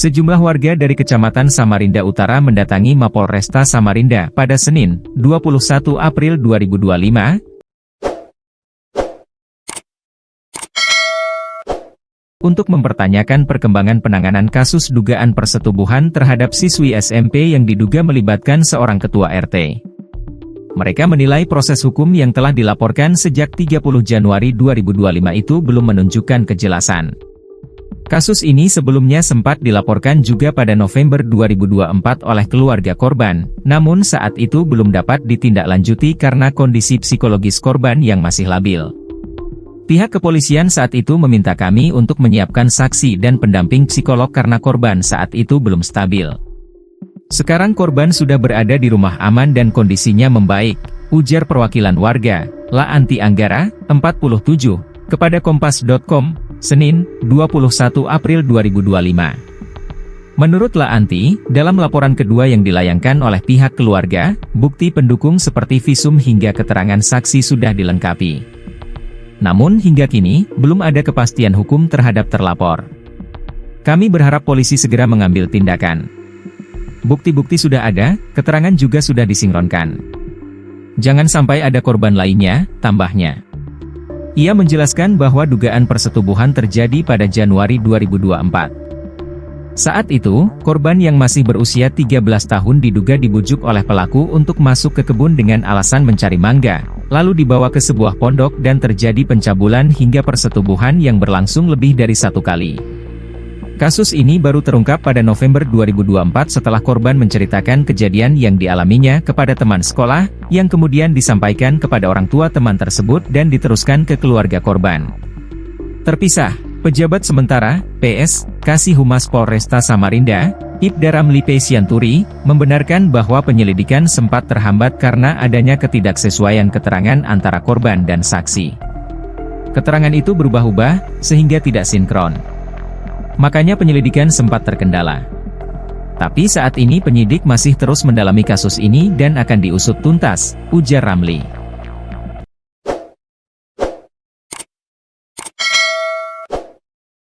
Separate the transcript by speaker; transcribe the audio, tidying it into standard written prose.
Speaker 1: Sejumlah warga dari Kecamatan Samarinda Utara mendatangi Mapolresta Samarinda pada Senin, 21 April 2025, untuk mempertanyakan perkembangan penanganan kasus dugaan persetubuhan terhadap siswi SMP yang diduga melibatkan seorang ketua RT. Mereka menilai proses hukum yang telah dilaporkan sejak 30 Januari 2025 itu belum menunjukkan kejelasan. Kasus ini sebelumnya sempat dilaporkan juga pada November 2024 oleh keluarga korban, namun saat itu belum dapat ditindaklanjuti karena kondisi psikologis korban yang masih labil. Pihak kepolisian saat itu meminta kami untuk menyiapkan saksi dan pendamping psikolog karena korban saat itu belum stabil. Sekarang korban sudah berada di rumah aman dan kondisinya membaik, ujar perwakilan warga, La Anti Anggara, 47, kepada Kompas.com, Senin, 21 April 2025. Menurut La Anti, dalam laporan kedua yang dilayangkan oleh pihak keluarga, bukti pendukung seperti visum hingga keterangan saksi sudah dilengkapi. Namun hingga kini, belum ada kepastian hukum terhadap terlapor. Kami berharap polisi segera mengambil tindakan. Bukti-bukti sudah ada, keterangan juga sudah disinkronkan. Jangan sampai ada korban lainnya, tambahnya. Ia menjelaskan bahwa dugaan persetubuhan terjadi pada Januari 2024. Saat itu, korban yang masih berusia 13 tahun diduga dibujuk oleh pelaku untuk masuk ke kebun dengan alasan mencari mangga, lalu dibawa ke sebuah pondok dan terjadi pencabulan hingga persetubuhan yang berlangsung lebih dari 1 kali. Kasus ini baru terungkap pada November 2024 setelah korban menceritakan kejadian yang dialaminya kepada teman sekolah, yang kemudian disampaikan kepada orang tua teman tersebut dan diteruskan ke keluarga korban. Terpisah, pejabat sementara, PS, Kasih Humas Polresta Samarinda, Ibda Ramli P. Sianturi, membenarkan bahwa penyelidikan sempat terhambat karena adanya ketidaksesuaian keterangan antara korban dan saksi. Keterangan itu berubah-ubah, sehingga tidak sinkron. Makanya penyelidikan sempat terkendala. Tapi saat ini penyidik masih terus mendalami kasus ini dan akan diusut tuntas, ujar Ramli.